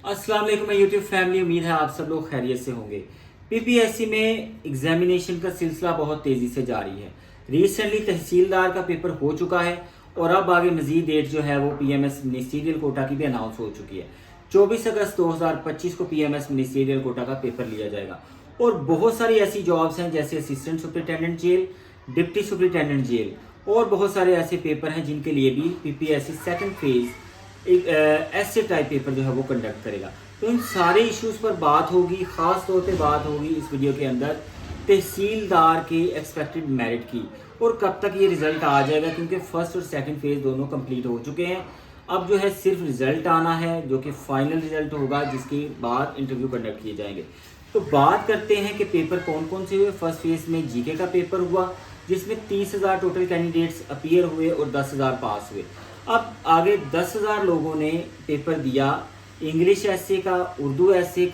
अस्सलाम वालेकुम YouTube family, उम्मीद है आप सब लोग खैरियत से होंगे। पीपीएससी में एग्जामिनेशन का सिलसिला बहुत तेज़ी से जारी है। रिसेंटली तहसीलदार का पेपर हो चुका है और अब आगे मज़ीद डेट जो है वो पीएमएस मिनिस्ट्रियल कोटा की भी अनाउंस हो चुकी है। 24 अगस्त 2025 को पीएमएस मिनिस्ट्रियल कोटा का पेपर लिया जाएगा और बहुत सारी ऐसी जॉब्स हैं जैसे assistant superintendent jail, deputy superintendent jail और बहुत सारे ऐसे पेपर हैं जिनके लिए भी पीपीएससी सेकंड फेज़ एक ऐसे टाइप पेपर जो है वो कंडक्ट करेगा। तो इन सारे इश्यूज़ पर बात होगी, ख़ास तौर पे बात होगी इस वीडियो के अंदर तहसीलदार के एक्सपेक्टेड मेरिट की और कब तक ये रिज़ल्ट आ जाएगा, क्योंकि फ़र्स्ट और सेकंड फेज़ दोनों कंप्लीट हो चुके हैं। अब जो है सिर्फ रिज़ल्ट आना है, जो कि फाइनल रिज़ल्ट होगा, जिसके बाद इंटरव्यू कंडक्ट किए जाएंगे। तो बात करते हैं कि पेपर कौन कौन से हुए। फर्स्ट फेज़ में जीके का पेपर हुआ जिसमें 30,000 टोटल कैंडिडेट्स अपीयर हुए और 10,000 पास हुए। अब आगे 10,000 लोगों ने पेपर दिया इंग्लिश एसे का, उर्दू एसे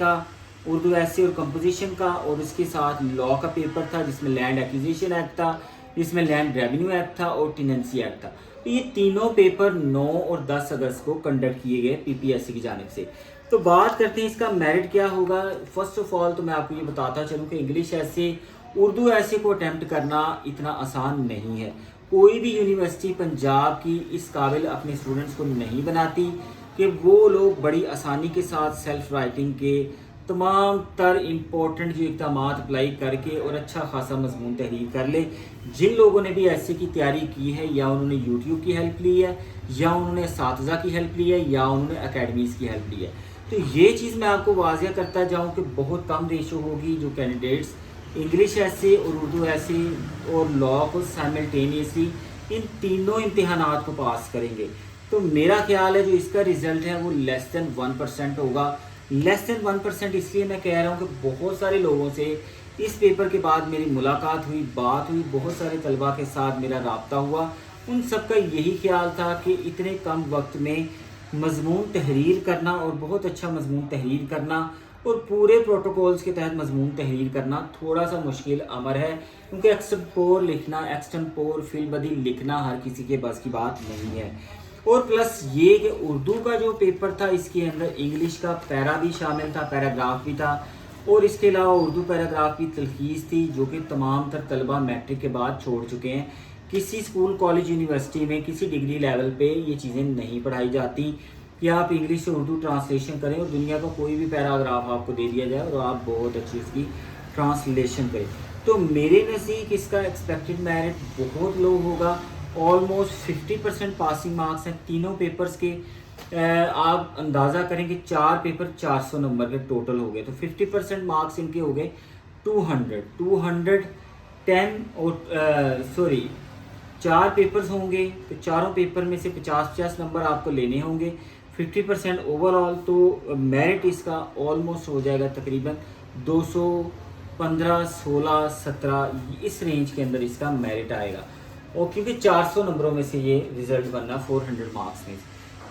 और कंपोजिशन का, और उसके साथ लॉ का पेपर था जिसमें लैंड एक्विजिशन एक्ट था, जिसमें लैंड रेवेन्यू एक्ट था और टेनेंसी एक्ट था। तो ये तीनों पेपर 9 और 10 अगस्त को कंडक्ट किए गए पीपीएससी की जानिब से। तो बात करते हैं इसका मेरिट क्या होगा। फर्स्ट ऑफ ऑल तो मैं आपको ये बताता चलूँ कि इंग्लिश एसे, उर्दू एसे को अटैम्प्ट करना इतना आसान नहीं है। कोई भी यूनिवर्सिटी पंजाब की इस काबिल अपने स्टूडेंट्स को नहीं बनाती कि वो लोग बड़ी आसानी के साथ सेल्फ राइटिंग के तमाम तर इम्पोर्टेंट जो इक़दाम अप्लाई करके और अच्छा खासा मजमून तहरीर कर ले। जिन लोगों ने भी ऐसे की तैयारी की है, या उन्होंने यूट्यूब की हेल्प ली है, या उन्होंने असातिज़ा की हेल्प ली है, या उन्होंने अकेडमीज़ की हेल्प ली है, तो ये चीज़ मैं आपको वाज़िया करता जाऊँ कि बहुत कम रेशो होगी जो कैंडिडेट्स इंग्लिश ऐसे और उर्दू ऐसे और लॉ को साइमल्टेनियसली इन तीनों इम्तिहानात को पास करेंगे। तो मेरा ख्याल है जो इसका रिज़ल्ट है वो लेस दैन 1% होगा। लेस दैन 1% इसलिए मैं कह रहा हूँ कि बहुत सारे लोगों से इस पेपर के बाद मेरी मुलाकात हुई, बात हुई, बहुत सारे तलबा के साथ मेरा रब्ता हुआ। उन सब का यही ख्याल था कि इतने कम वक्त में मजमून तहरीर करना और बहुत अच्छा मजमून तहरीर करना और पूरे प्रोटोकॉल्स के तहत मजमून तहरीर करना थोड़ा सा मुश्किल अमर है, क्योंकि एक्सटेम्पोर लिखना, एक्सटेम्पोर फिलबदी लिखना हर किसी के बस की बात नहीं है। और प्लस ये कि उर्दू का जो पेपर था इसके अंदर इंग्लिश का पैरा भी शामिल था, पैराग्राफ भी था, और इसके अलावा उर्दू पैराग्राफ की तलखीस थी जो कि तमाम तर तलबा मैट्रिक के बाद छोड़ चुके हैं। किसी स्कूल, कॉलेज, यूनिवर्सिटी में किसी डिग्री लेवल पे ये चीज़ें नहीं पढ़ाई जाती कि आप इंग्लिश से उर्दू ट्रांसलेशन करें और दुनिया का कोई भी पैराग्राफ आपको दे दिया जाए और आप बहुत अच्छी उसकी ट्रांसलेशन करें। तो मेरे नज़दीक इसका एक्सपेक्टेड मेरिट बहुत लो होगा। ऑलमोस्ट 50% पासिंग मार्क्स हैं तीनों पेपर्स के। आप अंदाज़ा करें कि 4 पेपर 400 नंबर के टोटल हो गए, तो 50% मार्क्स इनके हो गए 210 और 4 पेपर्स होंगे तो चारों पेपर में से 50-50 नंबर आपको लेने होंगे, 50% ओवरऑल। तो मेरिट इसका ऑलमोस्ट हो जाएगा तकरीबन 215, 16, 17 इस रेंज के अंदर इसका मेरिट आएगा। और क्योंकि 400 नंबरों में से ये रिज़ल्ट बनना 400 मार्क्स में।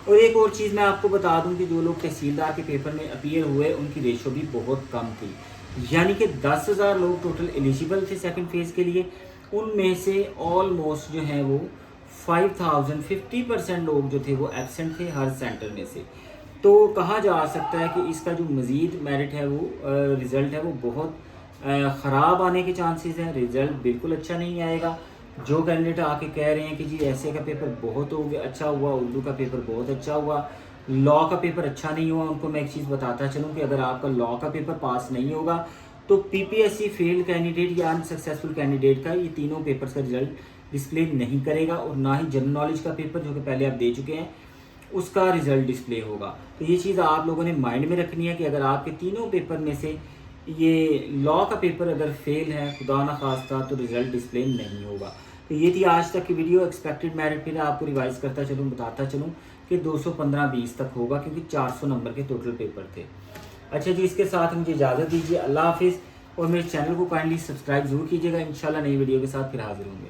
और एक और चीज़ मैं आपको बता दूं कि जो लोग तहसीलदार के पेपर में अपीयर हुए उनकी रेशो भी बहुत कम थी, यानी कि 10,000 लोग टोटल एलिजिबल थे सेकंड फेज़ के लिए। उनमें से ऑलमोस्ट जो है वो 50% लोग जो थे वो एब्सेंट थे हर सेंटर में से। तो कहा जा सकता है कि इसका जो मज़ीद मेरिट है वो रिज़ल्ट है वो बहुत ख़राब आने के चांसेस हैं। रिज़ल्ट बिल्कुल अच्छा नहीं आएगा। जो कैंडिडेट आके कह रहे हैं कि जी ऐसे का पेपर बहुत हो गया, अच्छा हुआ, उर्दू का पेपर बहुत अच्छा हुआ, लॉ का पेपर अच्छा नहीं हुआ, उनको मैं एक चीज़ बताता चलूँ कि अगर आपका लॉ का पेपर पास नहीं होगा तो पीपीएससी फेल्ड कैंडिडेट या अनसक्सेसफुल कैंडिडेट का ये तीनों पेपर्स का रिजल्ट डिस्प्ले नहीं करेगा, और ना ही जनरल नॉलेज का पेपर जो कि पहले आप दे चुके हैं उसका रिजल्ट डिस्प्ले होगा। तो ये चीज़ आप लोगों ने माइंड में रखनी है कि अगर आपके तीनों पेपर में से ये लॉ का पेपर अगर फेल है, खुदा ना खास्ता, तो रिज़ल्ट डिस्प्ले नहीं होगा। तो ये थी आज तक की वीडियो। एक्सपेक्टेड मेरिट फिर आपको रिवाइज करता चलूँ, बताता चलूँ कि 215-20 तक होगा, क्योंकि 400 नंबर के टोटल पेपर थे। अच्छा जी, इसके साथ मुझे इजाज़त दीजिए। अल्लाह हाफिज़, और मेरे चैनल को काइंडली सब्सक्राइब ज़रूर कीजिएगा। इंशाल्लाह नई वीडियो के साथ फिर हाजिर होंगे।